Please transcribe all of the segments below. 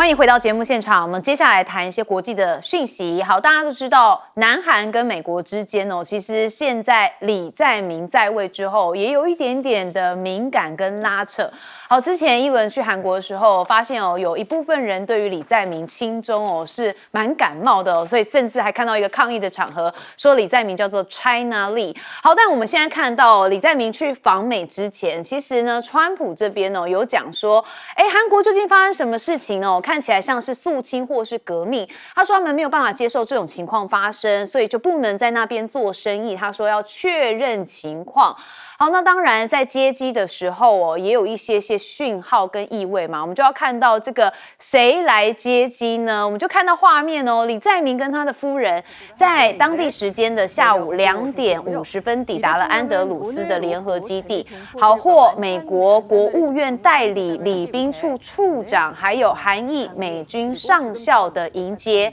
欢迎回到节目现场，我们接下来谈一些国际的讯息。好，大家都知道，南韩跟美国之间其实现在李在明在位之后，也有一点点的敏感跟拉扯。好，之前一轮去韩国的时候，发现有一部分人对于李在明亲中是蛮感冒的所以甚至还看到一个抗议的场合，说李在明叫做 China Lee。好，但我们现在看到李在明去访美之前，其实呢，川普这边有讲说，韩国究竟发生什么事情呢？看起来像是肃清或是革命。他说他们没有办法接受这种情况发生，所以就不能在那边做生意。他说要确认情况。好，那当然在接机的时候也有一些讯号跟意味嘛，我们就要看到这个谁来接机呢？我们就看到画面李在明跟他的夫人在当地时间的下午2点50分抵达了安德鲁斯的联合基地，好获美国国务院代理礼宾处处长还有韩裔美军上校的迎接。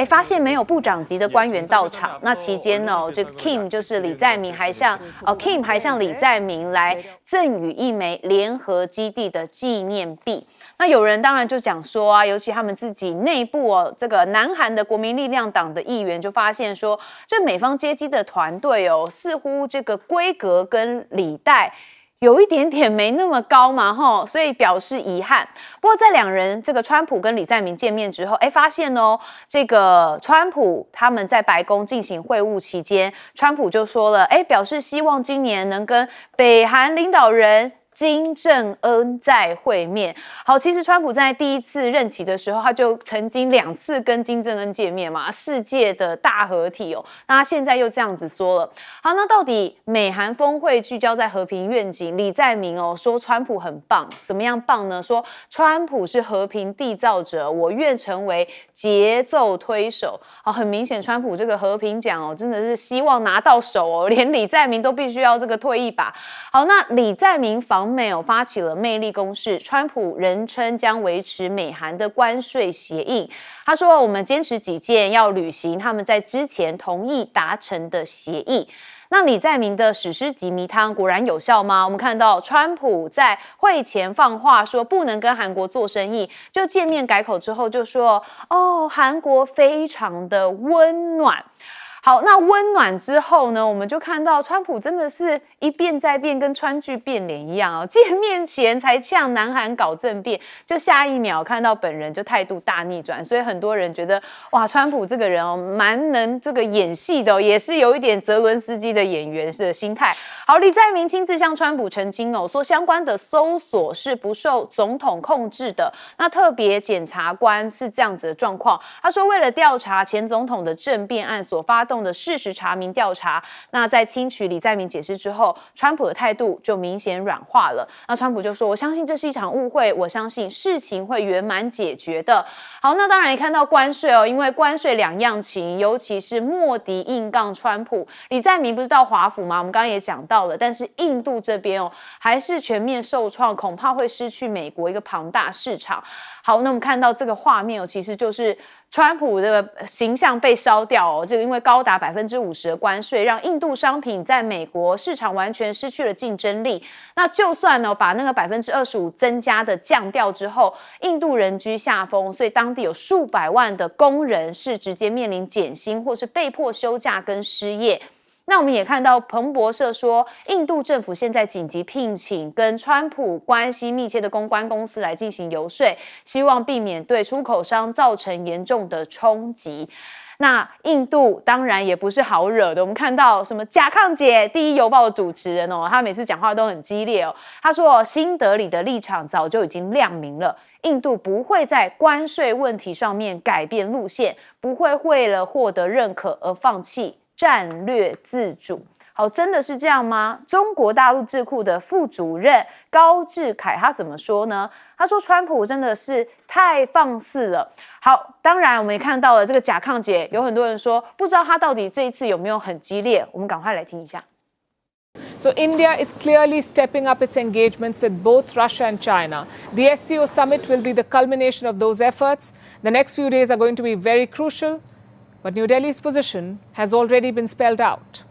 发现没有部长级的官员到场，那期间这个 Kim 就是李在明还向Kim 还向李在明来赠予一枚联合基地的纪念币。那有人当然就讲说尤其他们自己内部这个南韩的国民力量党的议员就发现说，这美方接机的团队似乎这个规格跟礼待有一点点没那么高嘛所以表示遗憾。不过在两人这个川普跟李在明见面之后，发现这个川普他们在白宫进行会晤期间，川普就说了，表示希望今年能跟北韩领导人金正恩在会面。好，其实川普在第一次任期的时候，他就曾经2次跟金正恩见面嘛，世界的大合体那他现在又这样子说了。好，那到底美韩峰会聚焦在和平愿景，李在明说川普很棒，怎么样棒呢？说川普是和平缔造者，我愿成为节奏推手。好，很明显川普这个和平奖真的是希望拿到手连李在明都必须要这个退一把。好，那李在明访美发起了魅力攻势，川普人称将维持美韩的关税协议。他说我们坚持己见，要履行他们在之前同意达成的协议。那李在明的史诗级迷汤果然有效吗？我们看到川普在会前放话说不能跟韩国做生意，就见面改口之后就说韩国非常的温暖。好，那温暖之后呢，我们就看到川普真的是一变再变，跟川剧变脸一样见面前才呛南韩搞政变，就下一秒看到本人就态度大逆转，所以很多人觉得哇，川普这个人蛮能这个演戏的也是有一点泽伦斯基的演员的心态。好，李在明亲自向川普澄清说相关的搜索是不受总统控制的，那特别检察官是这样子的状况。他说为了调查前总统的政变案所发动的事实查明调查，那在听取李在明解释之后，川普的态度就明显软化了。那川普就说我相信这是一场误会，我相信事情会圆满解决的。好，那当然也看到关税因为关税两样情，尤其是莫迪硬杠川普，李在明不是到华府吗？我们刚刚也讲到了，但是印度这边还是全面受创，恐怕会失去美国一个庞大市场。好，那我们看到这个画面其实就是川普的形象被烧掉这个因为高达50%的关税，让印度商品在美国市场完全失去了竞争力。那就算把那个25%增加的降掉之后，印度人居下风，所以当地有数百万的工人是直接面临减薪或是被迫休假跟失业。那我们也看到彭博社说，印度政府现在紧急聘请跟川普关系密切的公关公司来进行游说，希望避免对出口商造成严重的冲击。那印度当然也不是好惹的，我们看到什么贾康姐第一邮报的主持人她每次讲话都很激烈她说新德里的立场早就已经亮明了，印度不会在关税问题上面改变路线，不会为了获得认可而放弃战略自主。好，真的是这样吗？中国大陆智库的副主任高志凯他怎么说呢？他说川普真的是太放肆了。好，当然我们也看到了这个贾康姐，有很多人说不知道他到底这一次有没有很激烈，我们赶快来听一下。So India is clearly stepping up its engagements with both Russia and China. The SCO summit will be the culmination of those efforts. The next few days are going to be very crucial, but New Delhi's position has already been spelled out.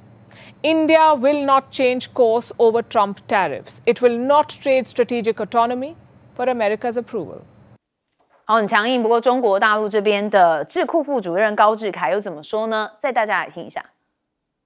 India will not change course over Trump tariffs. It will not trade strategic autonomy for America's approval. 好，很强硬。不过中国大陆这边的智库副主任高志凯又怎么说呢？再大家来听一下。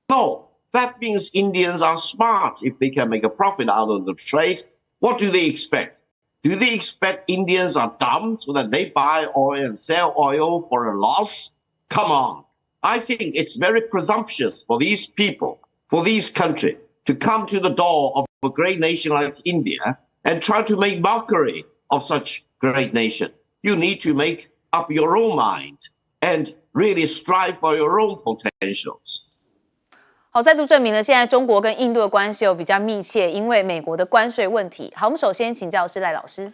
No, that means Indians are smart if they can make a profit out of the trade. What do they expect? Do they expect Indians are dumb so that they buy oil and sell oil for a loss? Come on. I think it's very presumptuous for these people, for these countries, to come to the door of a great nation like India and try to make mockery of such great nation. You need to make up your own mind and really strive for your own potentials. 好，再度证明了现在中国跟印度的关系有比较密切，因为美国的关税问题。好，我们首先请教是赖老师。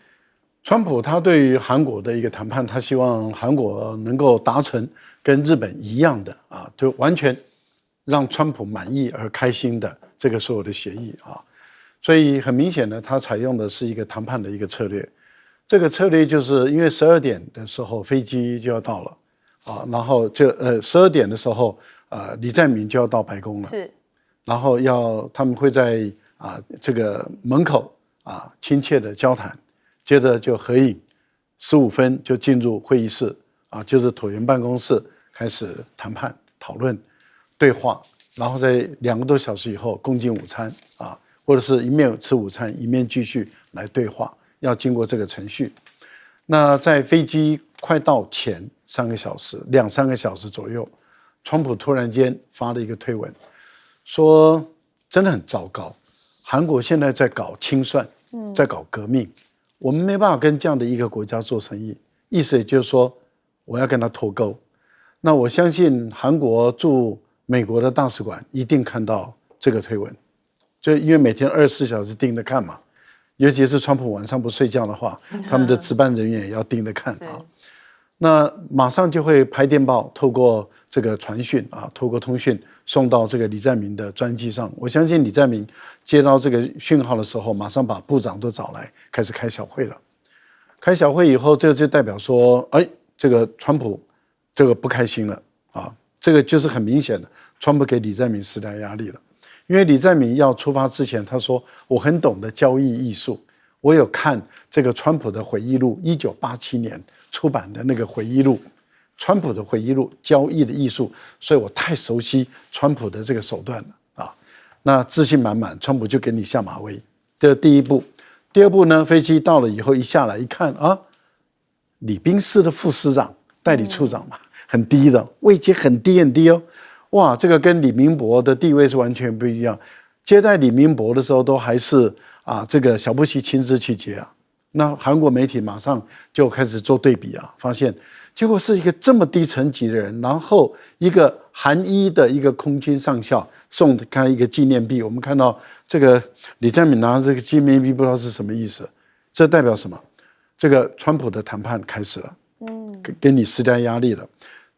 川普他对于韩国的一个谈判，他希望韩国能够达成跟日本一样的啊，就完全让川普满意而开心的这个所有的协议啊。所以很明显的，他采用的是一个谈判的一个策略。这个策略就是因为12点的时候飞机就要到了啊，然后就12点的时候李在明就要到白宫了，是，然后他们会在这个门口亲切的交谈，接着就合影，15分就进入会议室就是椭圆办公室开始谈判讨论对话，然后在2个多小时以后共进午餐或者是一面吃午餐一面继续来对话，要经过这个程序。那在飞机快到前2个3个小时左右，川普突然间发了一个推文，说真的很糟糕，韩国现在在搞清算，在搞革命，我们没办法跟这样的一个国家做生意，意思也就是说我要跟他脱钩。那我相信韩国驻美国的大使馆一定看到这个推文，就因为每天24小时盯着看嘛，尤其是川普晚上不睡觉的话，他们的值班人员也要盯着看那马上就会拍电报，透过这个传讯透过通讯送到这个李在明的专机上。我相信李在明接到这个讯号的时候，马上把部长都找来，开始开小会了。开小会以后，这个就代表说，这个川普这个不开心了这个就是很明显的，川普给李在明施加压力了。因为李在明要出发之前，他说我很懂得交易艺术，我有看这个川普的回忆录，1987年出版的那个回忆录，川普的回忆录，交易的艺术，所以我太熟悉川普的这个手段了那自信满满，川普就给你下马威，这是第一步。第二步呢，飞机到了以后一下来一看礼宾司的副司长、代理处长嘛，很低的位阶，很低很低哇，这个跟李明博的地位是完全不一样。接待李明博的时候，都还是这个小布希亲自去接那韩国媒体马上就开始做对比发现结果是一个这么低层级的人，然后一个韩裔的一个空军上校送他一个纪念币。我们看到这个李在明拿这个纪念币，不知道是什么意思，这代表什么？这个川普的谈判开始了，给你施加压力了。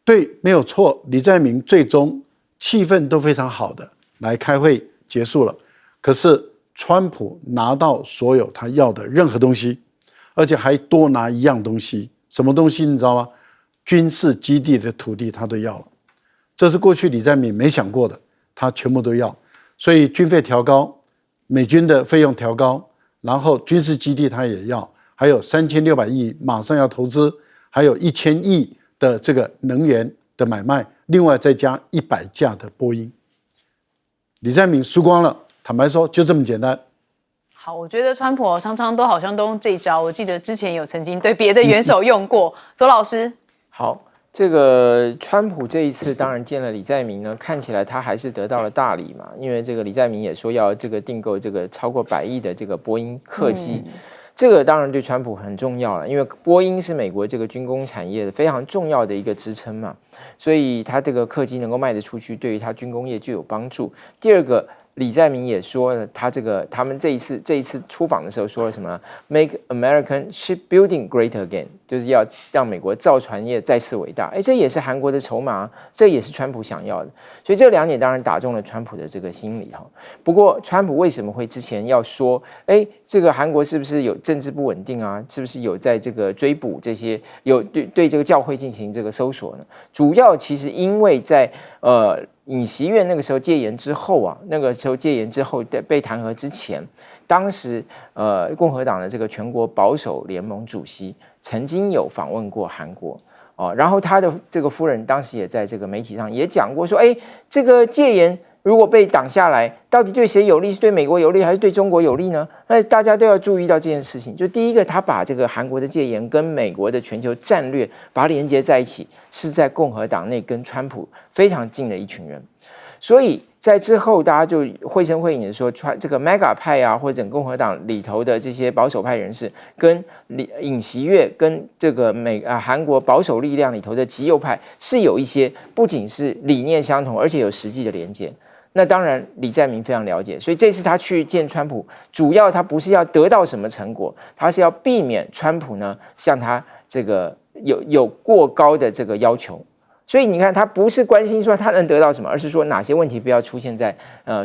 对，没有错，李在明最终气氛都非常好的来开会结束了，可是川普拿到所有他要的任何东西，而且还多拿一样东西，什么东西你知道吗？军事基地的土地他都要了，这是过去李在明没想过的，他全部都要。所以军费调高，美军的费用调高，然后军事基地他也要，还有3600亿马上要投资，还有1000亿的这个能源的买卖，另外再加100架的波音。李在明输光了，坦白说就这么简单。好，我觉得川普常常都好像都用这一招，我记得之前有曾经对别的元首用过。周老师，好，这个川普这一次当然见了李在明呢，看起来他还是得到了大礼嘛，因为这个李在明也说要这个订购这个超过100亿的这个波音客机。这个当然对川普很重要了，因为波音是美国这个军工产业的非常重要的一个支撑嘛，所以他这个客机能够卖得出去，对于他军工业就有帮助。第二个，李在明也说了，他们这一次出访的时候说了什么 ？Make American shipbuilding great again， 就是要让美国造船业再次伟大。这也是韩国的筹码，这也是川普想要的。所以这2点当然打中了川普的这个心理哈。不过川普为什么会之前要说，这个韩国是不是有政治不稳定啊？是不是有在这个追捕这些有对这个教会进行这个搜索呢？主要其实因为在尹锡悦那个时候戒严之后被弹劾之前，当时共和党的这个全国保守联盟主席曾经有访问过韩国哦，然后他的这个夫人当时也在这个媒体上也讲过说，哎，这个戒严如果被挡下来，到底对谁有利？是对美国有利还是对中国有利呢？那大家都要注意到这件事情。就第一个，他把这个韩国的戒严跟美国的全球战略把它连接在一起，是在共和党内跟川普非常近的一群人。所以在之后，大家就绘声绘影的说，这个 MAGA 派啊，或者整个共和党里头的这些保守派人士，跟尹锡悦跟这个韩国保守力量里头的极右派是有一些不仅是理念相同，而且有实际的连接。那当然，李在明非常了解，所以这次他去见川普，主要他不是要得到什么成果，他是要避免川普呢向他这个有过高的这个要求。所以你看，他不是关心说他能得到什么，而是说哪些问题不要出现在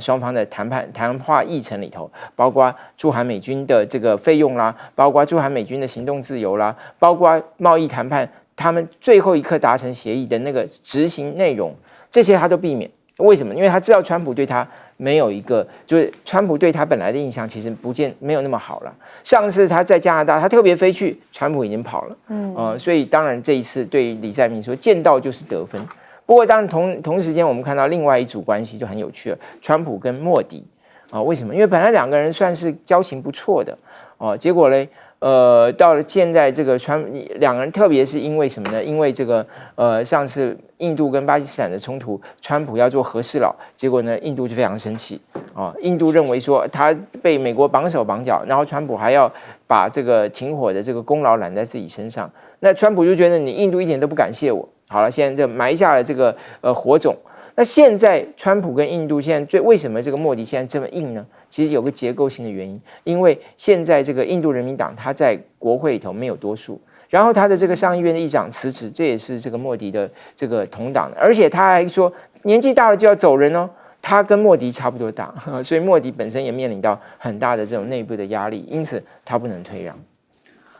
双方的谈话议程里头，包括驻韩美军的这个费用啦，包括驻韩美军的行动自由啦，包括贸易谈判他们最后一刻达成协议的那个执行内容，这些他都避免。为什么？因为他知道川普对他没有一个，就是川普对他本来的印象其实没有那么好了。上次他在加拿大，他特别飞去，川普已经跑了，所以当然这一次对于李在明说见到就是得分。不过当然同时间我们看到另外一组关系就很有趣了，川普跟莫迪为什么？因为本来两个人算是交情不错的结果嘞。到了现在这个两个人，特别是因为什么呢？因为这个上次印度跟巴基斯坦的冲突，川普要做和事佬，结果呢，印度就非常生气印度认为说他被美国绑手绑脚，然后川普还要把这个停火的这个功劳揽在自己身上，那川普就觉得你印度一点都不感谢我。好了，现在就埋下了这个火种。那现在川普跟印度现在为什么这个莫迪现在这么硬呢？其实有个结构性的原因，因为现在这个印度人民党他在国会里头没有多数，然后他的这个上议院的议长辞职，这也是这个莫迪的这个同党的，而且他还说年纪大了就要走人哦，他跟莫迪差不多大，所以莫迪本身也面临到很大的这种内部的压力，因此他不能退让。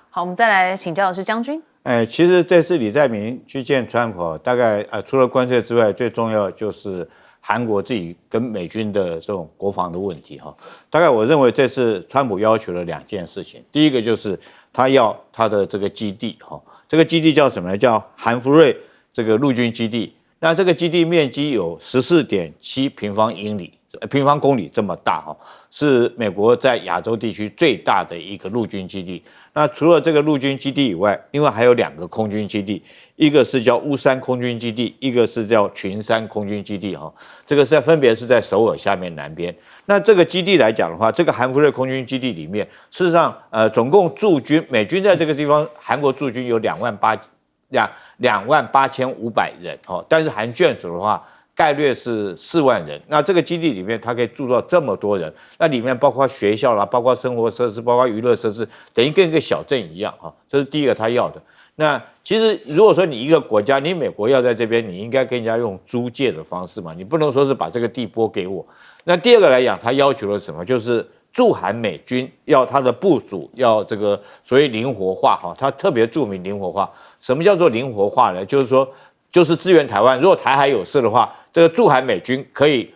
好，我们再来请教的是将军。其实这次李在明去见川普，大概除了关税之外，最重要就是韩国自己跟美军的这种国防的问题哈。大概我认为这次川普要求了2件事情，第一个就是他要他的这个基地哈，这个基地叫什么呢？叫韩福瑞这个陆军基地。那这个基地面积有14.7平方公里这么大哈，是美国在亚洲地区最大的一个陆军基地。那除了这个陆军基地以外，另外还有2个空军基地，一个是叫乌山空军基地，一个是叫群山空军基地哈。这个分别是在首尔下面南边。那这个基地来讲的话，这个韩福瑞空军基地里面，事实上总共驻军美军在这个地方，韩国驻军有28500人但是含眷属的话，概略是4万人。那这个基地里面，它可以住到这么多人，那里面包括学校啦，包括生活设施，包括娱乐设施，等于跟一个小镇一样这是第一个他要的。那其实如果说你一个国家，你美国要在这边，你应该跟人家用租借的方式嘛，你不能说是把这个地拨给我。那第二个来讲，他要求了什么？就是驻韩美军要他的部署要这个所谓灵活化他特别注明灵活化。什么叫做灵活化呢？就是说，就是支援台湾，如果台海有事的话，这个驻韩美军可以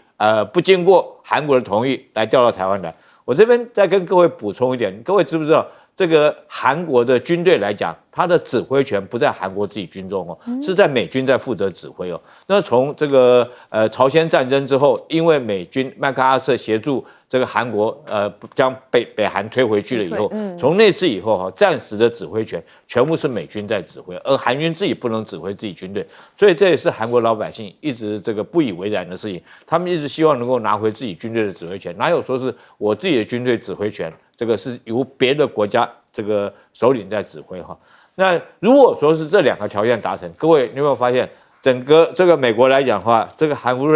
不经过韩国的同意来调到台湾来。我这边再跟各位补充一点，各位知不知道这个韩国的军队来讲，他的指挥权不在韩国自己军中是在美军在负责指挥那从这个朝鲜战争之后，因为美军麦克阿瑟协助这个韩国将北韩推回去了以后，从那次以后暂时的指挥权全部是美军在指挥，而韩军自己不能指挥自己军队，所以这也是韩国老百姓一直这个不以为然的事情。他们一直希望能够拿回自己军队的指挥权，哪有说是我自己的军队指挥权？这个是由别的国家这个首领在指挥那如果说是这2个条件达成，各位你有没有发现，整个这个美国来讲的话，这个韩福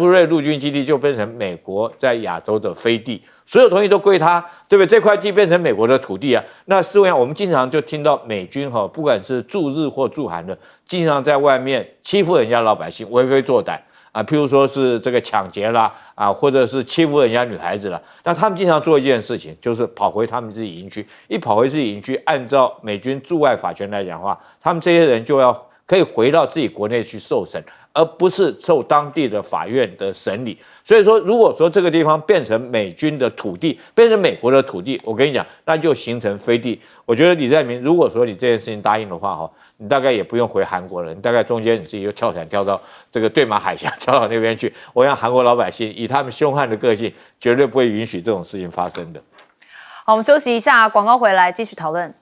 瑞陆军基地就变成美国在亚洲的飞地，所有东西都归他，对不对？这块地变成美国的土地啊。那事实上我们经常就听到美军不管是驻日或驻韩的，经常在外面欺负人家老百姓，为非作歹。譬如说是这个抢劫啦，或者是欺负人家女孩子啦，那他们经常做一件事情，就是跑回他们自己营区。一跑回自己营区，按照美军驻外法权来讲的话，他们这些人就要可以回到自己国内去受审，而不是受当地的法院的审理。所以说，如果说这个地方变成美军的土地，变成美国的土地，我跟你讲，那就形成飞地。我觉得李在明，如果说你这件事情答应的话，你大概也不用回韩国了，你大概中间你自己就跳伞跳到这个对马海峡，跳到那边去。我想韩国老百姓以他们凶悍的个性，绝对不会允许这种事情发生的。好，我们休息一下，广告回来继续讨论。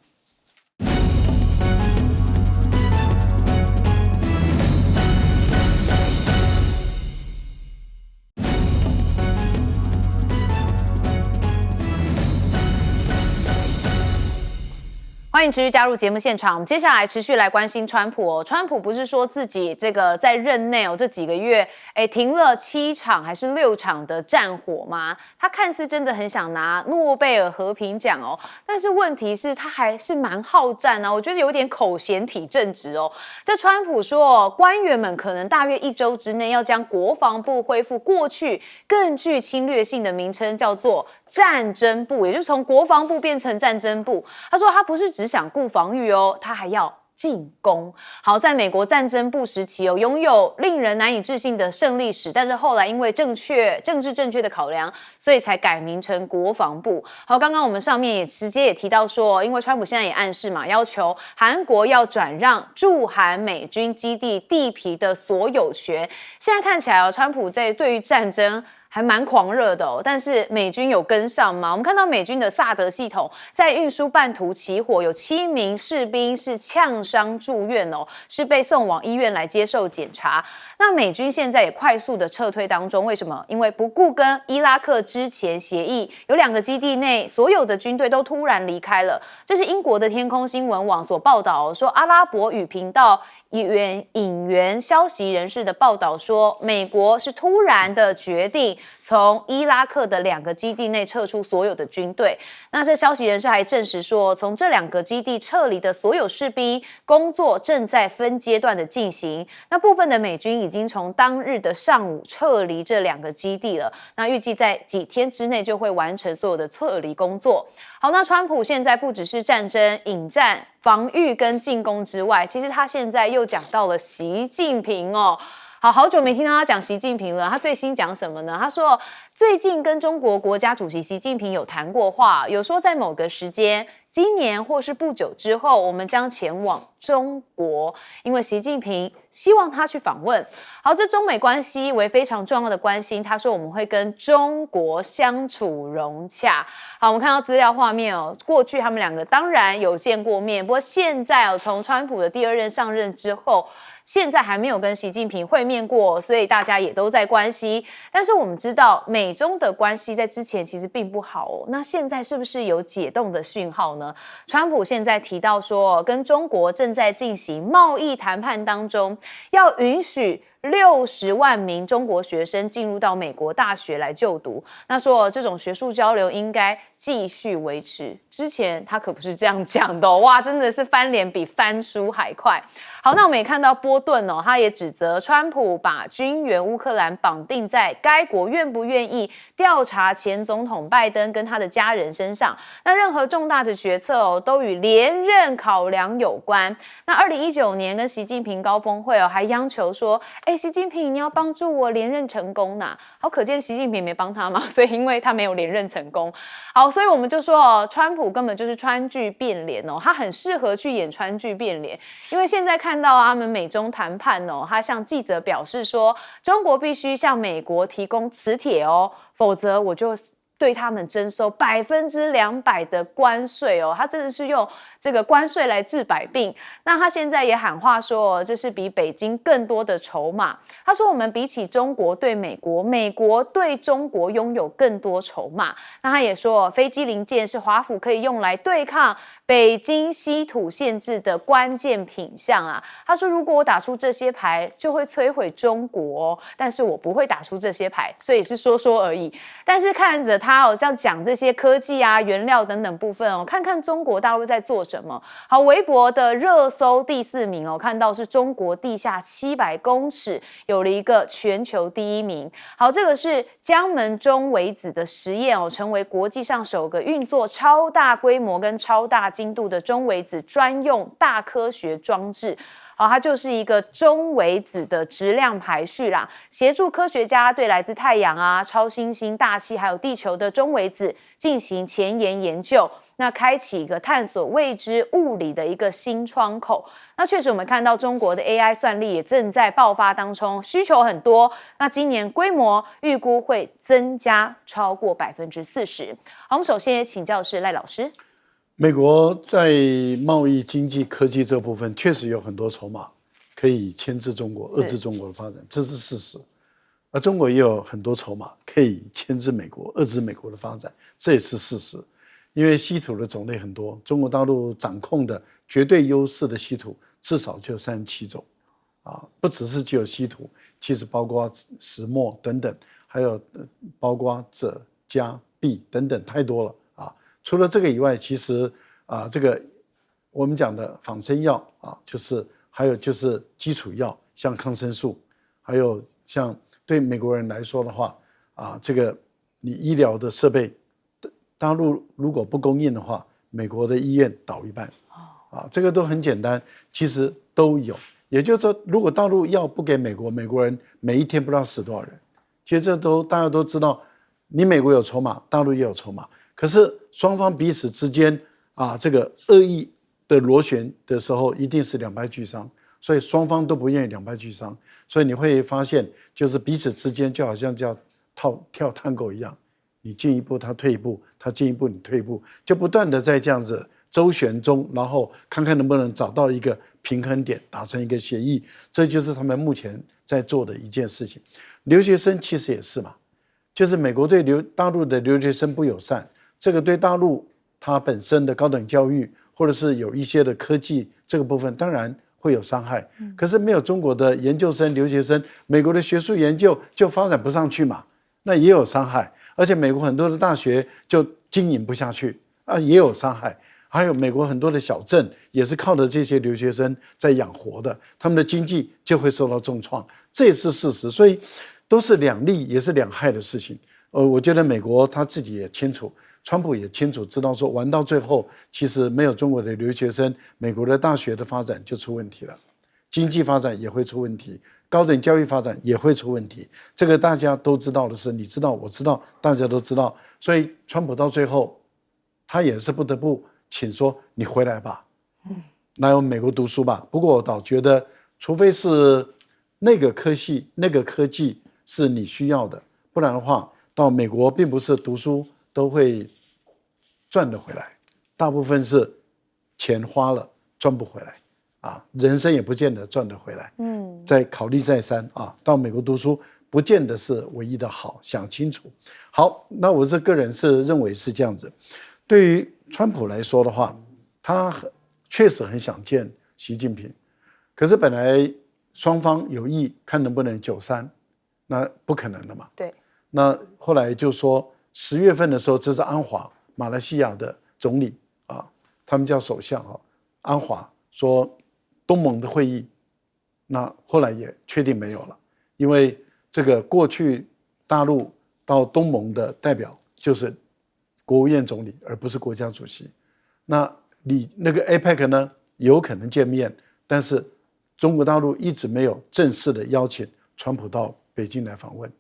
欢迎持续加入节目现场。我们接下来持续来关心川普哦。川普不是说自己这个在任内这几个月，停了7场还是6场的战火吗？他看似真的很想拿诺贝尔和平奖哦，但是问题是他还是蛮好战啊。我觉得有点口嫌体正直哦。这川普说，官员们可能大约1周之内要将国防部恢复过去更具侵略性的名称，叫做战争部，也就是从国防部变成战争部。他说他不是只想顾防御哦，他还要进攻。好，在美国战争部时期拥有令人难以置信的胜利史，但是后来因为政治正确的考量，所以才改名成国防部。好，刚刚我们上面也直接提到说，因为川普现在也暗示嘛，要求韩国要转让驻韩美军基地地皮的所有权。现在看起来川普对于战争还蛮狂热的哦，但是美军有跟上吗？我们看到美军的萨德系统在运输半途起火，有7名士兵是呛伤住院哦，是被送往医院来接受检查。那美军现在也快速的撤退当中，为什么？因为不顾跟伊拉克之前协议，有2个基地内所有的军队都突然离开了。这是英国的天空新闻网所报道说，阿拉伯语频道引援消息人士的报道说，美国是突然的决定从伊拉克的2个基地内撤出所有的军队。那这消息人士还证实说，从这2个基地撤离的所有士兵工作正在分阶段的进行。那部分的美军已经从当日的上午撤离这2个基地了。那预计在几天之内就会完成所有的撤离工作。好，那川普现在不只是战争、引战、防御跟进攻之外，其实他现在又讲到了习近平哦。好久没听到他讲习近平了。他最新讲什么呢？他说最近跟中国国家主席习近平有谈过话，有说在某个时间，今年或是不久之后，我们将前往中国，因为习近平希望他去访问。好，这中美关系为非常重要的关心。他说我们会跟中国相处融洽。好，我们看到资料画面哦，过去他们2个当然有见过面，不过现在从川普的第2任上任之后，现在还没有跟习近平会面过，所以大家也都在关心。但是我们知道美中的关系在之前其实并不好哦，那现在是不是有解冻的讯号呢？川普现在提到说，跟中国正在进行贸易谈判当中，要允许60万名中国学生进入到美国大学来就读。那说这种学术交流应该继续维持。之前他可不是这样讲的哦，哇，真的是翻脸比翻书还快。好，那我们也看到波顿哦，他也指责川普把军援乌克兰绑定在该国愿不愿意调查前总统拜登跟他的家人身上。那任何重大的决策哦，都与连任考量有关。那2019年跟习近平高峰会哦，还央求说，习近平你要帮助我连任成功呐。好，可见习近平没帮他嘛，所以因为他没有连任成功。好，所以我们就说哦，川普根本就是川剧变脸哦，他很适合去演川剧变脸，因为现在看到他们美中谈判哦，他向记者表示说，中国必须向美国提供磁铁哦，否则我就对他们征收200%的关税哦，他真的是用这个关税来治百病。那他现在也喊话说，这是比北京更多的筹码。他说，我们比起中国对美国，美国对中国拥有更多筹码。那他也说，飞机零件是华府可以用来对抗北京稀土限制的关键品项啊。他说，如果我打出这些牌，就会摧毁中国哦，但是我不会打出这些牌，所以是说说而已。但是看着他这样讲这些科技啊、原料等等部分看看中国大陆在做什么。好，微博的热搜第4名看到是中国地下700公尺有了一个全球第1名。好，这个是江门中微子的实验成为国际上首个运作超大规模跟超大精度的中微子专用大科学装置。它就是一个中微子的质量排序啦，协助科学家对来自太阳啊、超新星、大气还有地球的中微子进行前沿研究。那开启一个探索未知物理的一个新窗口。那确实我们看到中国的 AI 算力也正在爆发当中，需求很多。那今年规模预估会增加超过40%。好，我们首先也请教是赖老师。美国在贸易、经济、科技这部分确实有很多筹码可以牵制中国、遏制中国的发展，这是事实。而中国也有很多筹码可以牵制美国、遏制美国的发展，这也是事实。因为稀土的种类很多，中国大陆掌控的绝对优势的稀土至少就37种，不只是只有稀土，其实包括石墨等等，还有包括锗、镓、铋等等，太多了啊。除了这个以外，其实这个我们讲的仿生药就是还有就是基础药，像抗生素，还有像对美国人来说的话这个你医疗的设备。大陆如果不供应的话，美国的医院倒一半，这个都很简单，其实都有。也就是说，如果大陆药不给美国，美国人每一天不知道死多少人。其实这都大家都知道，你美国有筹码，大陆也有筹码，可是双方彼此之间这个恶意的螺旋的时候，一定是两败俱伤，所以双方都不愿意两败俱伤。所以你会发现，就是彼此之间就好像叫跳探戈一样。你进一步，他退一步，他进一步，你退一步，就不断的在这样子周旋中，然后看看能不能找到一个平衡点，达成一个协议。这就是他们目前在做的一件事情。留学生其实也是嘛，就是美国对大陆的留学生不友善，这个对大陆它本身的高等教育或者是有一些的科技这个部分，当然会有伤害。可是没有中国的研究生、留学生，美国的学术研究就发展不上去嘛，那也有伤害。而且美国很多的大学就经营不下去也有伤害。还有美国很多的小镇也是靠着这些留学生在养活的，他们的经济就会受到重创，这也是事实。所以都是两利也是两害的事情。我觉得美国他自己也清楚，川普也清楚，知道说玩到最后，其实没有中国的留学生，美国的大学的发展就出问题了，经济发展也会出问题。高等教育发展也会出问题，这个大家都知道的事，你知道，我知道，大家都知道。所以川普到最后，他也是不得不请说你回来吧，来我们美国读书吧。不过我倒觉得，除非是那个科系、那个科技是你需要的，不然的话，到美国并不是读书都会赚得回来，大部分是钱花了赚不回来。人生也不见得赚得回来。再考虑再三到美国读书不见得是唯一的好，想清楚。好，那我个人是认为是这样子。对于川普来说的话，他确实很想见习近平，可是本来双方有意看能不能93，那不可能了嘛。对。那后来就说10月份的时候，这是安华，马来西亚的总理他们叫首相安华说。东盟的会议，那后来也确定没有了，因为这个过去大陆到东盟的代表就是国务院总理，而不是国家主席。那那个 APEC 呢，有可能见面，但是中国大陆一直没有正式的邀请川普到北京来访问，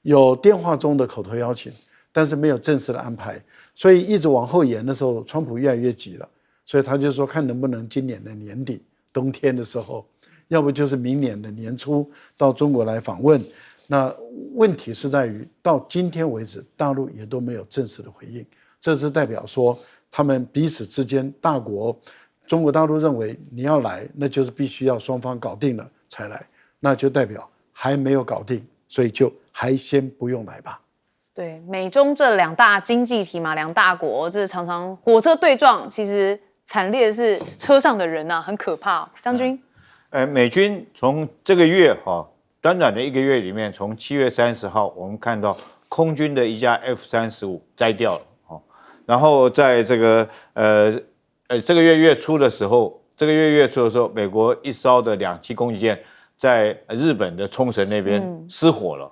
有电话中的口头邀请，但是没有正式的安排，所以一直往后延的时候，川普越来越急了，所以他就说看能不能今年的年底。冬天的时候，要不就是明年的年初到中国来访问。那问题是在于到今天为止，大陆也都没有正式的回应，这是代表说他们彼此之间大国，中国大陆认为你要来，那就是必须要双方搞定了才来，那就代表还没有搞定，所以就还先不用来吧。对，美中这两大经济体嘛，两大国，这常常火车对撞，其实。惨烈的是车上的人很可怕。将军，美军从这个月短短的1个月里面，从7月30号，我们看到空军的一架 F-35摘掉了然后在这个这个月月初的时候，美国一艘的2栖攻击舰在日本的冲绳那边失火了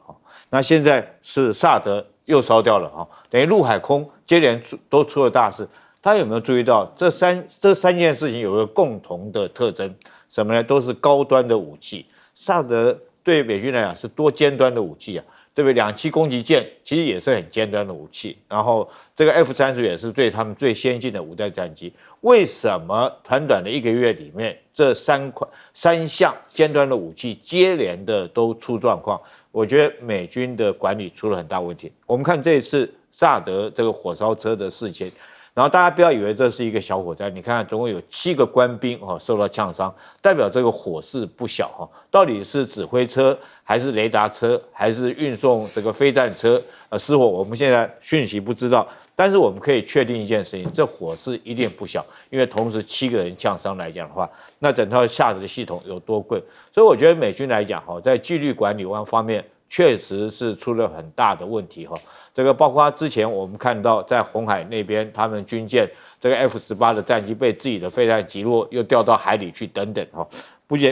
那现在是萨德又烧掉了等于陆海空接连都出了大事。大家有没有注意到这三件事情有个共同的特征，什么呢？都是高端的武器。萨德对美军来讲是多尖端的武器啊，对不对？2栖攻击舰其实也是很尖端的武器，然后这个 F-35也是对他们最先进的5代战机。为什么短短的1个月里面，这三项尖端的武器接连的都出状况？我觉得美军的管理出了很大问题。我们看这次萨德这个火烧车的事情，然后大家不要以为这是一个小火灾，你看总共有7个官兵受到呛伤，代表这个火势不小到底是指挥车还是雷达车还是运送这个飞弹车失火？我们现在讯息不知道，但是我们可以确定一件事情，这火势一定不小，因为同时7个人呛伤来讲的话，那整套萨德的系统有多贵？所以我觉得美军来讲在纪律管理方面确实是出了很大的问题这个包括之前我们看到在红海那边，他们军舰这个 F-18的战机被自己的飞弹击落，又掉到海里去等等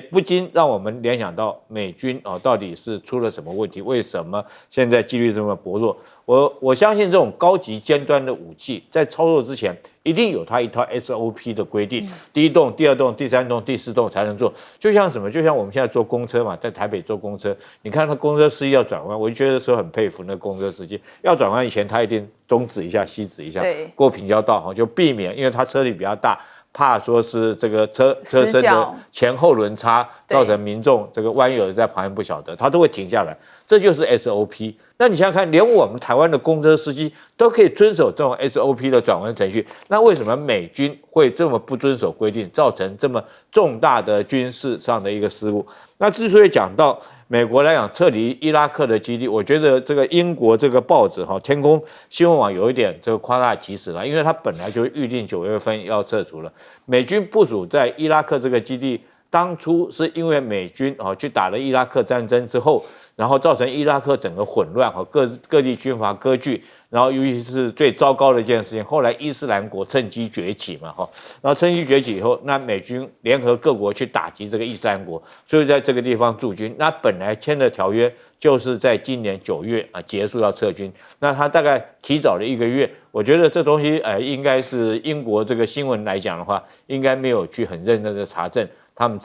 不禁让我们联想到美军到底是出了什么问题？为什么现在纪律这么薄弱？我相信这种高级尖端的武器在操作之前，一定有它一套 SOP 的规定，第1栋、第2栋、第3栋、第4栋才能做。就像什么？就像我们现在坐公车嘛，在台北坐公车，你看那公车司机要转弯，我就觉得说很佩服那公车司机，要转弯以前他一定东指一下西指一下，过平交道就避免，因为他车力比较大。怕说是这个车身的前后轮差造成民众这个弯有的在旁边不晓得，他都会停下来，这就是 SOP。那你想想看，连我们台湾的公车司机都可以遵守这种 SOP 的转弯程序，那为什么美军会这么不遵守规定，造成这么重大的军事上的一个失误？那之所以讲到美国来讲撤离伊拉克的基地，我觉得这个英国这个报纸天空新闻网有一点这个夸大其词了，因为它本来就预定9月份要撤除了。美军部署在伊拉克这个基地，当初是因为美军去打了伊拉克战争之后，然后造成伊拉克整个混乱各地军阀割据，然后尤其是最糟糕的一件事情，后来伊斯兰国趁机崛起嘛然后趁机崛起以后，那美军联合各国去打击这个伊斯兰国，所以在这个地方驻军。那本来签的条约就是在今年9月结束要撤军，那他大概提早了1个月，我觉得这东西应该是英国这个新闻来讲的话，应该没有去很认真的查证他们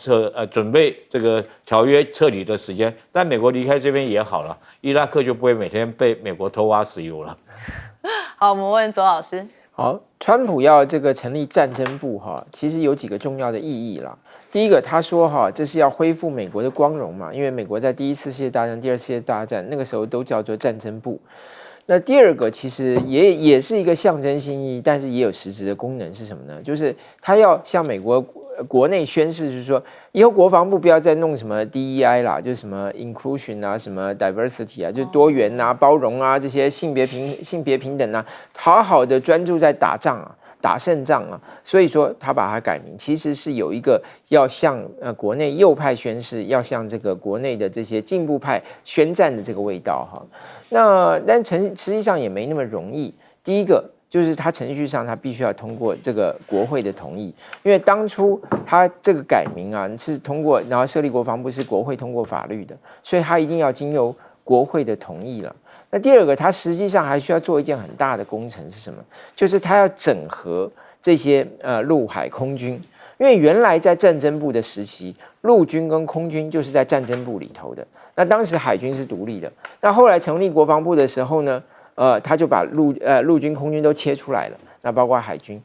准备这个条约撤离的时间，但美国离开这边也好了，伊拉克就不会每天被美国偷挖石油了。好，我们问左老师。好，川普要这个成立战争部其实有几个重要的意义啦。第一个，他说这是要恢复美国的光荣嘛，因为美国在第1次世界大战、第2次世界大战那个时候都叫做战争部。那第二个其实也是一个象征性意义，但是也有实质的功能是什么呢？就是他要向美国国内宣示，就是说以后国防部不要再弄什么 DEI 啦，就是什么 inclusion 啊，什么 diversity 啊，就多元啊、包容啊，这些性别平等啊，好好的专注在打仗啊。打胜仗啊，所以说他把它改名，其实是有一个要向国内右派宣示，要向这个国内的这些进步派宣战的这个味道但实际上也没那么容易。第一个就是他程序上他必须要通过这个国会的同意，因为当初他这个改名是通过，然后设立国防部是国会通过法律的，所以他一定要经由国会的同意了。那第二个，他实际上还需要做一件很大的工程是什么？就是他要整合这些陆海空军，因为原来在战争部的时期，陆军跟空军就是在战争部里头的。那当时海军是独立的，那后来成立国防部的时候呢，他就把陆军、空军都切出来了，那包括海军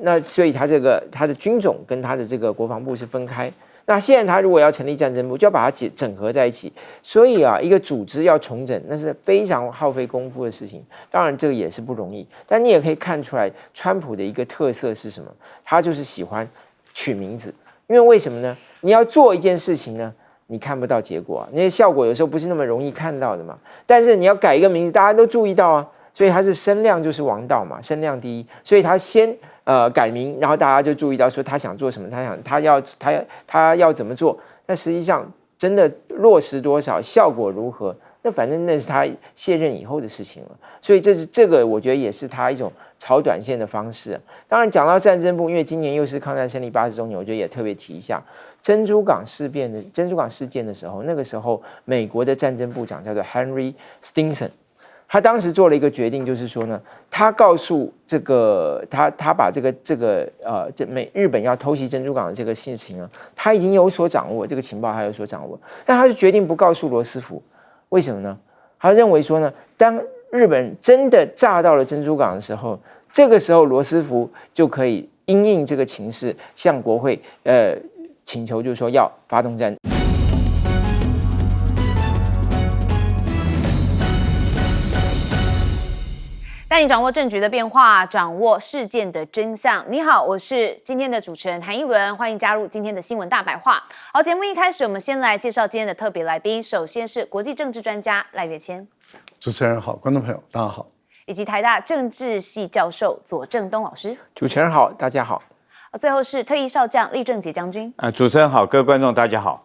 那所以他的军种跟他的这个国防部是分开。那现在他如果要成立战争部，就要把它整合在一起，所以一个组织要重整，那是非常耗费功夫的事情。当然，这个也是不容易，但你也可以看出来，川普的一个特色是什么？他就是喜欢取名字，因为什么呢？你要做一件事情呢，你看不到结果那些效果有时候不是那么容易看到的嘛。但是你要改一个名字，大家都注意到所以他是声量就是王道嘛，声量第一，所以他先改名，然后大家就注意到说他想做什么，他要怎么做，那实际上真的落实多少，效果如何，那反正那是他卸任以后的事情了。所以这个我觉得也是他一种炒短线的方式。当然讲到战争部，因为今年又是抗战胜利80周年，我觉得也特别提一下珍珠港事件的时候，那个时候美国的战争部长叫做 Henry Stinson。他当时做了一个决定，就是说呢，他告诉这个他把日本要偷袭珍珠港的这个事情呢，他已经有所掌握，这个情报他有所掌握，但他就决定不告诉罗斯福，为什么呢？他认为说呢，当日本真的炸到了珍珠港的时候，这个时候罗斯福就可以因应这个情势，向国会请求，就是说要发动战。带你掌握政局的变化，掌握事件的真相。你好，我是今天的主持人韩一伦，欢迎加入今天的新闻大白话。好，节目一开始，我们先来介绍今天的特别来宾。首先是国际政治专家赖岳谦，主持人好，观众朋友大家好，以及台大政治系教授左正东老师。主持人好，大家好。最后是退役少将厉正杰将军。主持人好，各位观众大家好。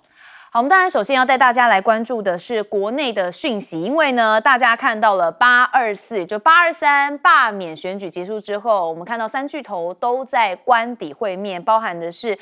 好，我们当然首先要带大家来关注的是国内的讯息，因为呢，大家看到了824，也就823罢免选举结束之后，我们看到3巨头都在官邸会面，包含的是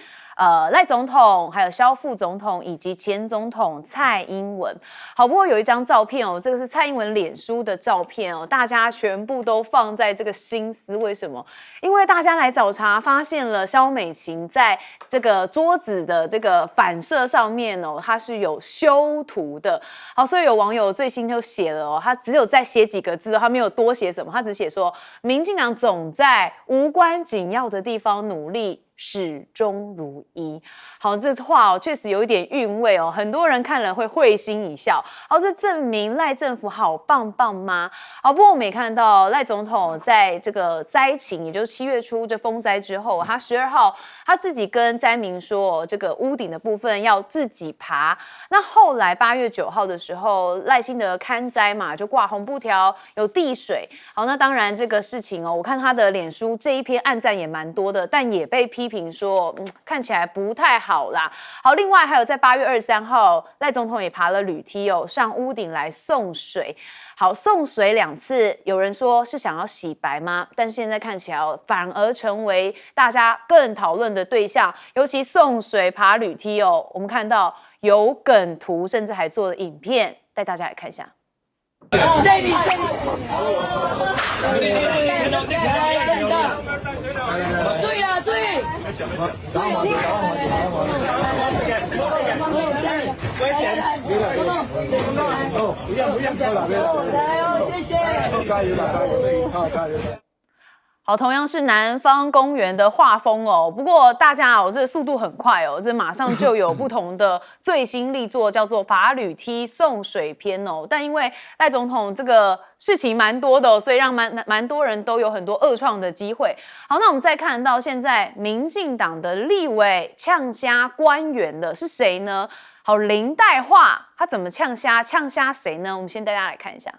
赖总统、还有萧副总统以及前总统蔡英文。好，不过有一张照片哦，这个是蔡英文脸书的照片哦，大家全部都放在这个心思，为什么？因为大家来找茬，发现了萧美琴在这个桌子的这个反射上面哦，它是有修图的。好，所以有网友最新就写了哦，他只有再写几个字，他没有多写什么，他只写说民进党总在无关紧要的地方努力，始终如一。好，这话哦确实有一点韵味哦，很多人看了会会心一笑。好，这证明赖政府好棒棒吗？好，不过我们也看到赖总统在这个灾情，也就是7月初这风灾之后，他12号他自己跟灾民说，这个屋顶的部分要自己爬。那后来8月9号的时候，赖清德勘灾嘛，就挂红布条，有递水。好，那当然这个事情哦，我看他的脸书这一篇按赞也蛮多的，但也被批评说，看起来不太好啦。好，另外还有在8月23号，赖总统也爬了铝梯哦，上屋顶来送水。好，送水2次，有人说是想要洗白吗？但现在看起来哦，反而成为大家更讨论的对象。尤其送水爬铝梯哦，我们看到有梗图，甚至还做了影片，带大家来看一下。注意啊！注意！好，同样是南方公园的画风哦，不过大家哦，这个速度很快哦，这马上就有不同的最新力作，叫做法铝梯送水篇哦。但因为赖总统这个事情蛮多的哦，所以让蛮多人都有很多恶创的机会。好，那我们再看到现在民进党的立委呛瞎官员的是谁呢？好，林岱樺他怎么呛瞎谁呢？我们先带大家来看一下。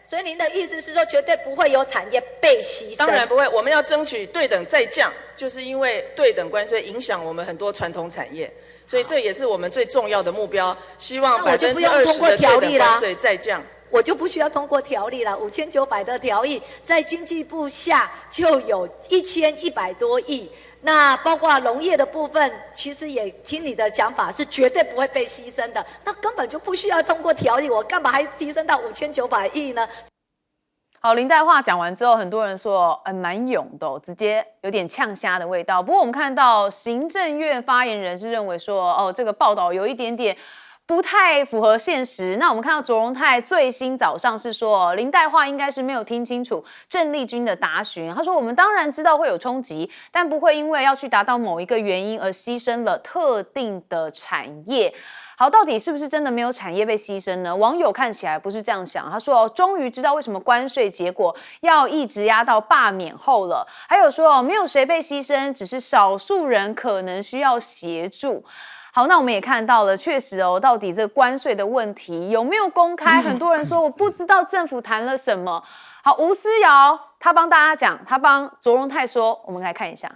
所以您的意思是说，绝对不会有产业被牺牲？当然不会，我们要争取对等再降，就是因为对等关税影响我们很多传统产业，所以这也是我们最重要的目标。希望20%的对等关税再降。我就不需要通过条例了，5900的条例在经济部下就有1100多亿。那包括农业的部分，其实也听你的讲法是绝对不会被牺牲的，那根本就不需要通过条例，我干嘛还提升到5900亿呢？好，林岱樺讲完之后，很多人说，蛮勇的哦，直接有点呛瞎的味道。不过我们看到行政院发言人是认为说，哦，这个报道有一点点不太符合现实。那我们看到卓荣泰最新早上是说，林岱樺应该是没有听清楚郑丽君的答询。他说，我们当然知道会有冲击，但不会因为要去达到某一个原因而牺牲了特定的产业。好，到底是不是真的没有产业被牺牲呢？网友看起来不是这样想。他说，终于知道为什么关税结果要一直压到罢免后了。还有说，没有谁被牺牲，只是少数人可能需要协助。好，那我们也看到了，确实哦，到底这个关税的问题有没有公开？很多人说我不知道政府谈了什么。好，吴思瑶他帮大家讲，他帮卓荣泰说，我们来看一下。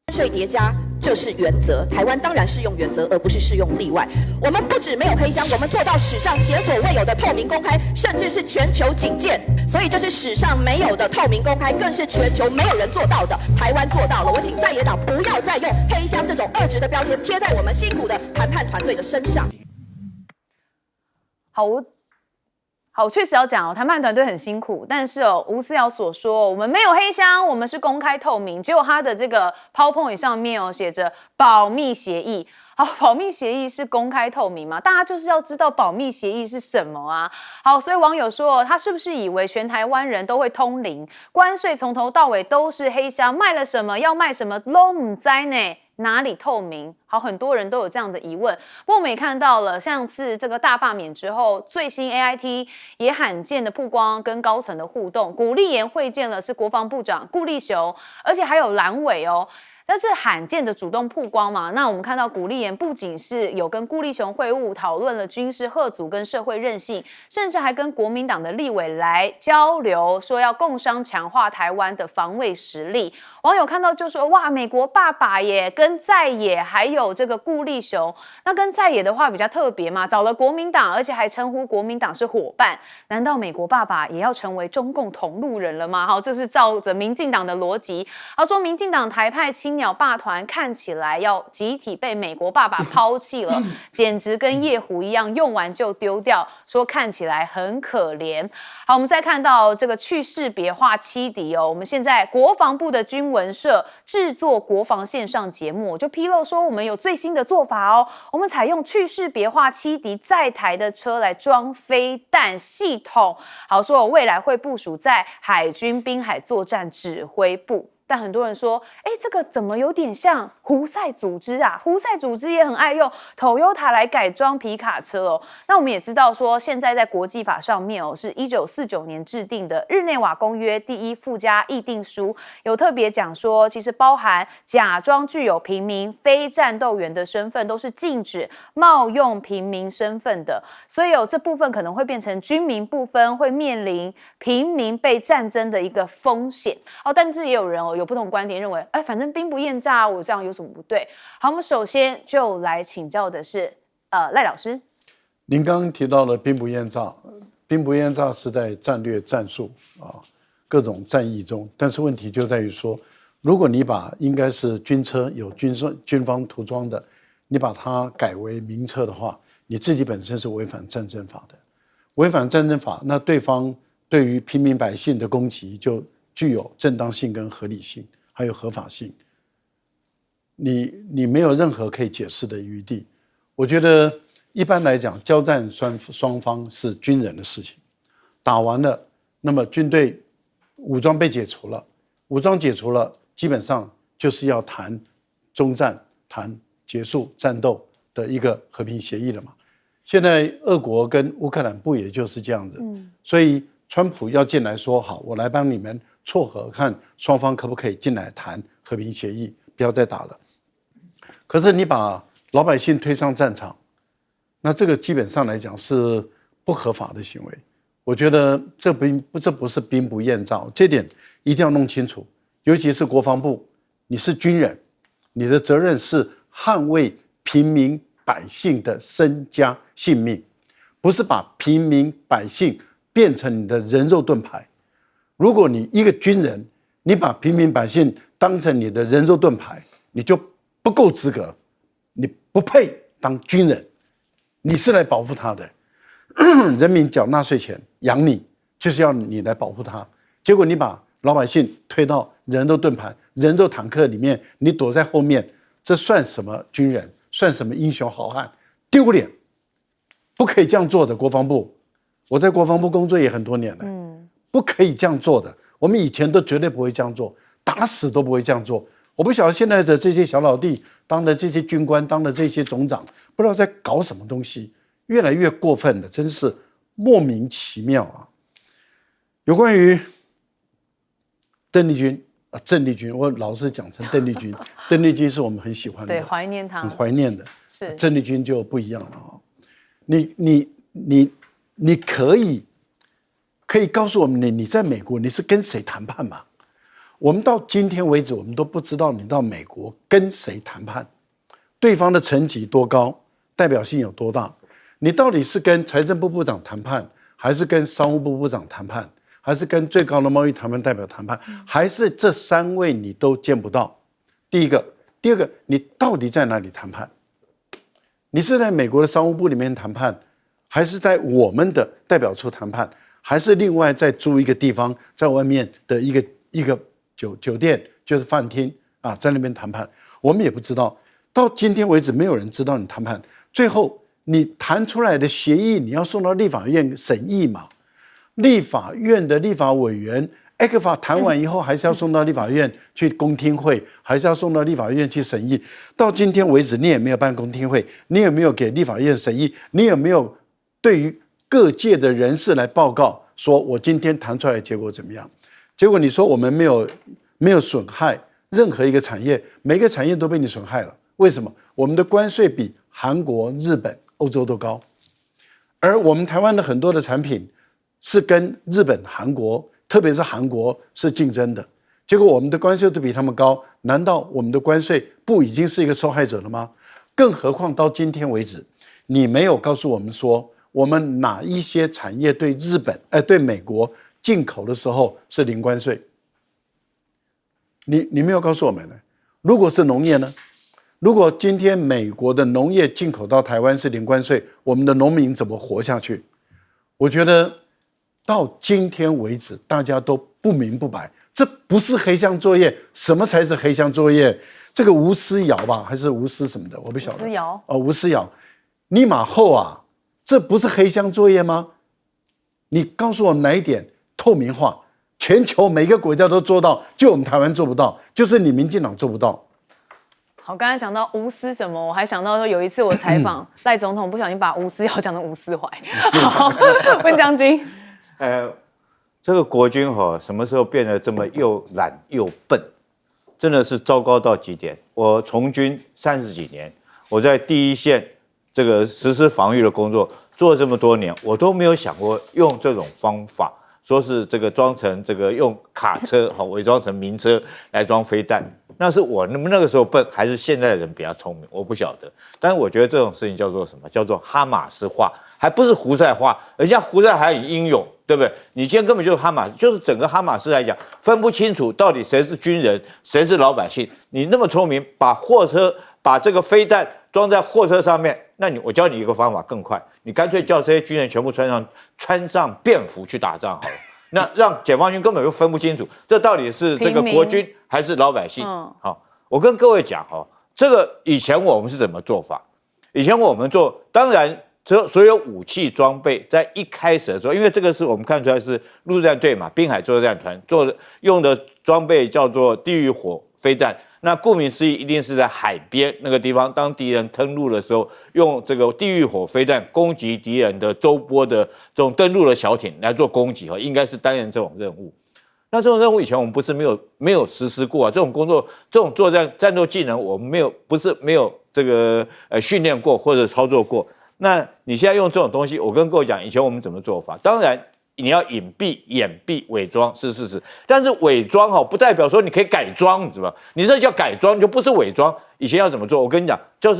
关税叠加，这是原则。台湾当然适用原则，而不是适用例外。我们不止没有黑箱，我们做到史上前所未有的透明公开，甚至是全球警戒。所以这是史上没有的透明公开，更是全球没有人做到的。台湾做到了，我请在野党不要再用黑箱这种恶质的标签贴在我们辛苦的谈判团队的身上。好，确实要讲哦，谈判团队很辛苦，但是哦，吴思瑶所说，我们没有黑箱，我们是公开透明。结果他的这个 PowerPoint 上面哦写着保密协议。好，保密协议是公开透明吗？大家就是要知道保密协议是什么啊。好，所以网友说，他是不是以为全台湾人都会通灵？关税从头到尾都是黑箱，卖了什么要卖什么，都不知道呢。哪里透明？好，很多人都有这样的疑问。不过我们也看到了，像是这个大罢免之后，最新 AIT 也罕见的曝光跟高层的互动。古立言会见了是国防部长顾立雄，而且还有蓝委哦。但是罕见的主动曝光嘛，那我们看到古立言不仅是有跟顾立雄会晤，讨论了军事吓阻跟社会韧性，甚至还跟国民党的立委来交流，说要共商强化台湾的防卫实力。网友看到就说：哇，美国爸爸耶，跟在野还有这个顾立雄，那跟在野的话比较特别嘛，找了国民党，而且还称呼国民党是伙伴。难道美国爸爸也要成为中共同路人了吗？好，这是照着民进党的逻辑。他说，民进党台派青鸟霸团看起来要集体被美国爸爸抛弃了，简直跟夜壶一样，用完就丢掉，说看起来很可怜。好，我们再看到这个去识别化欺敌哦，我们现在国防部的军文社制作国防线上节目，就披露说我们有最新的做法哦，我们采用去识别化欺敌在台的车来装飞弹系统，好说我未来会部署在海军滨海作战指挥部。但很多人说，这个怎么有点像胡塞组织啊？胡塞组织也很爱用 Toyota 来改装皮卡车哦。那我们也知道说，现在在国际法上面哦，是1949年制定的《日内瓦公约》第1附加议定书，有特别讲说，其实包含假装具有平民、非战斗员的身份，都是禁止冒用平民身份的。所以这部分可能会变成军民不分，会面临平民被战争的一个风险哦。但是也有人有不同观点，认为反正兵不厌诈，我这样有什么不对？好，我们首先就来请教的是赖老师。您刚刚提到了兵不厌诈，兵不厌诈是在战略战术各种战役中，但是问题就在于说，如果你把应该是军车有军方涂装的，你把它改为民车的话，你自己本身是违反战争法的。违反战争法，那对方对于平民百姓的攻击就具有正当性跟合理性，还有合法性。你没有任何可以解释的余地。我觉得一般来讲，交战双方是军人的事情，打完了，那么军队武装被解除了，武装解除了，基本上就是要谈终战，谈结束战斗的一个和平协议了嘛。现在俄国跟乌克兰不也就是这样子？所以川普要进来说好，我来帮你们撮合，看双方可不可以进来谈和平协议，不要再打了。可是你把老百姓推上战场，那这个基本上来讲是不合法的行为。我觉得这不是兵不厌诈，这点一定要弄清楚。尤其是国防部，你是军人，你的责任是捍卫平民百姓的身家性命，不是把平民百姓变成你的人肉盾牌。如果你一个军人，你把平民百姓当成你的人肉盾牌，你就不够资格，你不配当军人。你是来保护他的，人民缴纳税钱养你，就是要你来保护他。结果你把老百姓推到人肉盾牌、人肉坦克里面，你躲在后面，这算什么军人？算什么英雄好汉？丢脸！不可以这样做的。国防部，我在国防部工作也很多年了，不可以这样做的。我们以前都绝对不会这样做，打死都不会这样做。我不晓得现在的这些小老弟当的这些军官，当的这些总长，不知道在搞什么东西，越来越过分了，真是莫名其妙啊！有关于邓丽君，我老是讲成邓丽君，邓丽君是我们很喜欢的，对，怀念她，很怀念的。是邓丽君就不一样了你可以告诉我们你在美国你是跟谁谈判吗？我们到今天为止，我们都不知道你到美国跟谁谈判，对方的层级多高，代表性有多大？你到底是跟财政部部长谈判，还是跟商务部部长谈判，还是跟最高的贸易谈判代表谈判，还是这3位你都见不到？第一个，第二个，你到底在哪里谈判？你是在美国的商务部里面谈判，还是在我们的代表处谈判，还是另外再租一个地方，在外面的一个酒店，就是饭厅啊，在那边谈判，我们也不知道。到今天为止，没有人知道你谈判最后你谈出来的协议，你要送到立法院审议嘛？立法院的立法委员 ECFA 谈完以后，还是要送到立法院去公听会，还是要送到立法院去审议。到今天为止，你也没有办公听会，你也没有给立法院审议，你也没有对于各界的人士来报告，说我今天谈出来的结果怎么样？结果你说我们没有损害任何一个产业，每个产业都被你损害了。为什么？我们的关税比韩国、日本、欧洲都高，而我们台湾的很多的产品是跟日本、韩国，特别是韩国是竞争的，结果我们的关税都比他们高，难道我们的关税不已经是一个受害者了吗？更何况到今天为止，你没有告诉我们说，我们哪一些产业对日本、对美国进口的时候是零关税？你没有告诉我们呢？如果是农业呢？如果今天美国的农业进口到台湾是零关税，我们的农民怎么活下去？我觉得到今天为止，大家都不明不白，这不是黑箱作业，什么才是黑箱作业？这个吴思瑶吧，还是吴思什么的，我不晓得。吴思瑶吴思瑶，你马后啊，这不是黑箱作业吗？你告诉我哪一点透明化？全球每个国家都做到，就我们台湾做不到，就是你民进党做不到。好，刚才讲到吴思什么，我还想到说有一次我采访赖总统，不小心把吴思瑶讲成吴思怀。好，温将军，这个国军什么时候变得这么又懒又笨，真的是糟糕到极点。我从军30几年，我在第一线这个实施防御的工作做了这么多年，我都没有想过用这种方法，说是这个装成这个用卡车伪装成民车来装飞弹。那是我那个时候笨，还是现在的人比较聪明，我不晓得。但是我觉得这种事情叫做什么？叫做哈马斯化，还不是胡塞化。人家胡塞还很英勇，对不对？你今天根本就是哈马斯，就是整个哈马斯来讲，分不清楚到底谁是军人，谁是老百姓。你那么聪明，把货车把这个飞弹装在货车上面，那我教你一个方法更快，你干脆叫这些军人全部穿上便服去打仗好了。那让解放军根本就分不清楚，这到底是这个国军还是老百姓？好，我跟各位讲这个以前我们是怎么做法？以前我们当然所有武器装备在一开始的时候，因为这个是我们看出来是陆战队嘛，滨海作战团用的装备叫做地狱火飞弹。那顾名思义，一定是在海边那个地方，当敌人登陆的时候，用这个地狱火飞弹攻击敌人的舟波的这种登陆的小艇来做攻击，应该是担任这种任务。那这种任务以前我们不是没有实施过啊，这种工作，这种作战斗技能我们没有这个训练过或者操作过。那你现在用这种东西，我跟各位讲，以前我们怎么做法？当然。你要隐蔽、掩蔽、伪装是事实，但是伪装不代表说你可以改装，你知道吧？你这叫改装，就不是伪装。以前要怎么做？我跟你讲，就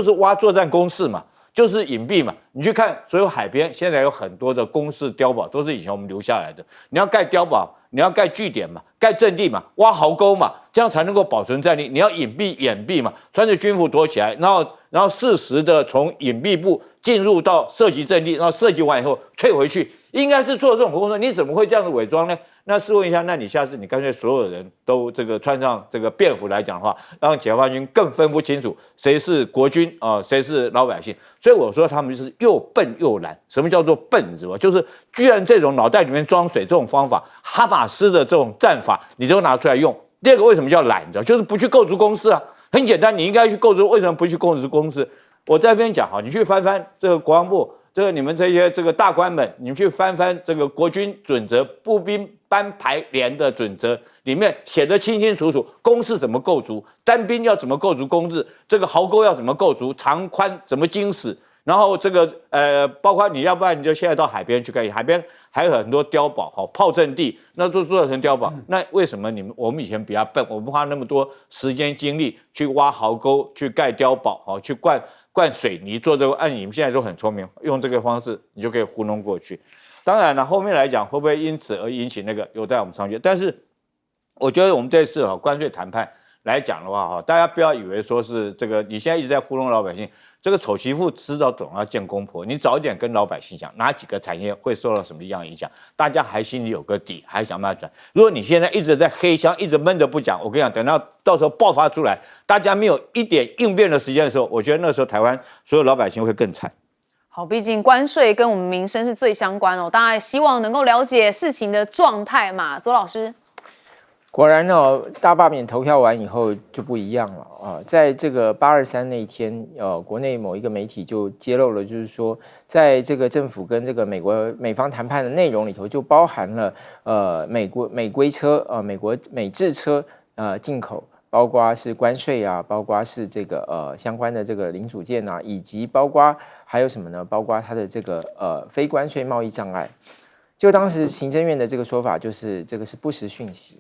是挖作战工事嘛，就是隐蔽嘛。你去看所有海边，现在有很多的工事碉堡，都是以前我们留下来的。你要盖碉堡，你要盖据点嘛，盖阵地嘛，挖壕沟嘛，这样才能够保存战力。你要隐蔽、掩蔽嘛，穿着军服躲起来，然后适时的从隐蔽部进入到射击阵地，然后射击完以后退回去。应该是做这种工作，你怎么会这样子伪装呢？那试问一下，那你下次你干脆所有人都这个穿上这个便服来讲的话，让解放军更分不清楚谁是国军谁是老百姓。所以我说他们就是又笨又懒。什么叫做笨是吧？就是居然这种脑袋里面装水这种方法，哈马斯的这种战法，你都拿出来用。第二个为什么叫懒？你知道，就是不去构筑工事啊。很简单，你应该去构筑，为什么不去构筑工事？我在这边讲你去翻翻这个国防部。这个你们这些这个大官们，你们去翻翻这个国军准则、步兵班排连的准则，里面写得清清楚楚，工事怎么构筑，单兵要怎么构筑工事，这个壕沟要怎么构筑，长宽怎么经史，然后这个包括你要不然你就现在到海边去看，海边还有很多碉堡炮阵地，那都做成碉堡。那为什么我们以前比较笨，我们花那么多时间精力去挖壕沟、去盖碉堡去灌水泥做这个，按你们现在都很聪明，用这个方式你就可以糊弄过去。当然了，后面来讲会不会因此而引起那个有待我们商榷。但是我觉得我们这次关税谈判来讲的话，大家不要以为说是这个你现在一直在糊弄老百姓，这个丑媳妇迟早总要见公婆，你早一点跟老百姓讲哪几个产业会受到什么样影响，大家还心里有个底，还想办法转。如果你现在一直在黑箱，一直闷着不讲，我跟你讲，等到时候爆发出来，大家没有一点应变的时间的时候，我觉得那时候台湾所有老百姓会更惨。好，毕竟关税跟我们民生是最相关哦，大家希望能够了解事情的状态嘛。左老师，果然呢，大罢免投票完以后就不一样了啊！在这个823那一天，国内某一个媒体就揭露了，就是说，在这个政府跟这个美方谈判的内容里头，就包含了美规车美制车进口。包括是关税啊，包括是这个相关的这个零组件啊，以及包括还有什么呢？包括它的这个非关税贸易障碍。就当时行政院的这个说法，就是这个是不实讯息。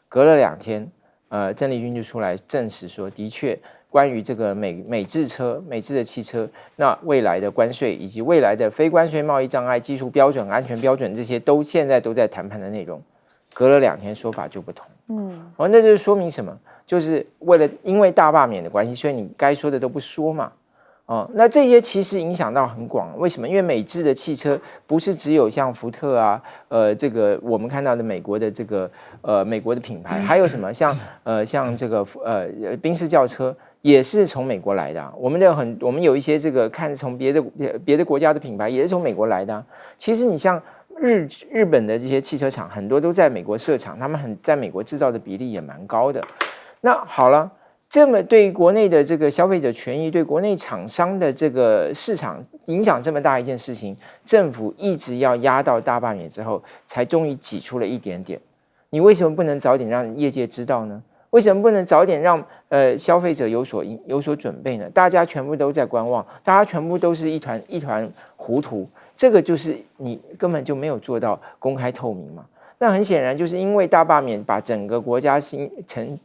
隔了2天，郑丽君就出来证实说，的确关于这个美制的汽车，那未来的关税以及未来的非关税贸易障碍、技术标准、安全标准这些现在都在谈判的内容。隔了2天说法就不同，那就是说明什么？就是因为大罢免的关系，所以你该说的都不说嘛，那这些其实影响到很广。为什么？因为美制的汽车不是只有像福特啊，这个我们看到的美国的这个美国的品牌，还有什么像这个宾士轿车也是从美国来的啊。我们有一些这个看从别的国家的品牌也是从美国来的啊。其实你像日本的这些汽车厂，很多都在美国设厂，他们在美国制造的比例也蛮高的。那好了，这么对国内的这个消费者权益，对国内厂商的这个市场影响这么大一件事情，政府一直要压到大罢免之后，才终于挤出了一点点。你为什么不能早点让业界知道呢？为什么不能早点让消费者有所准备呢？大家全部都在观望，大家全部都是一团糊涂，这个就是你根本就没有做到公开透明嘛。那很显然，就是因为大罢免把整个国家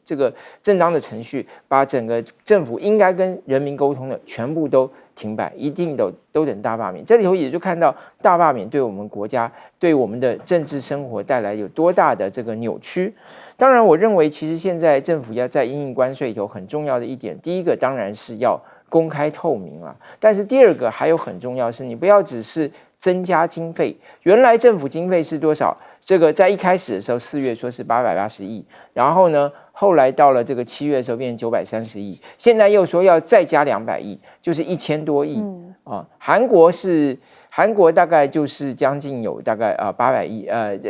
这个正当的程序，把整个政府应该跟人民沟通的全部都停摆，一定都等大罢免。这里头也就看到大罢免对我们国家、对我们的政治生活带来有多大的这个扭曲。当然，我认为其实现在政府要在因应关税里头很重要的一点，第一个当然是要公开透明啊，但是第二个还有很重要是，你不要只是增加经费。原来政府经费是多少？这个在一开始的时候，4月说是880亿，然后呢，后来到了这个7月的时候变成930亿，现在又说要再加200亿，就是1000多亿啊。韩国大概就是将近有大概800亿，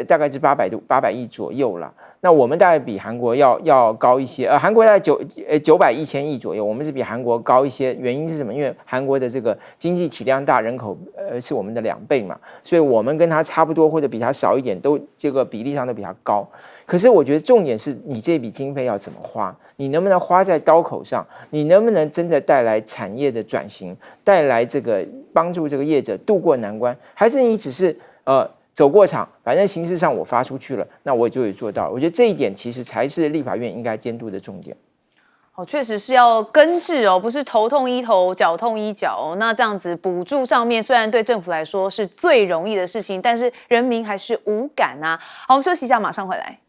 大概是800亿左右啦。那我们大概比韩国要高一些，韩国大概900、1000亿左右，我们是比韩国高一些。原因是什么？因为韩国的这个经济体量大，人口是我们的2倍嘛，所以我们跟它差不多或者比它少一点，都这个比例上都比它高。可是我觉得重点是你这笔经费要怎么花，你能不能花在刀口上？你能不能真的带来产业的转型，带来这个帮助这个业者渡过难关？还是你只是走过场，反正形式上我发出去了，那我就也做到了。我觉得这一点其实才是立法院应该监督的重点。确实是要根治哦，不是头痛医头，脚痛医脚哦。那这样子补助上面，虽然对政府来说是最容易的事情，但是人民还是无感啊。好，我们休息一下，马上回来。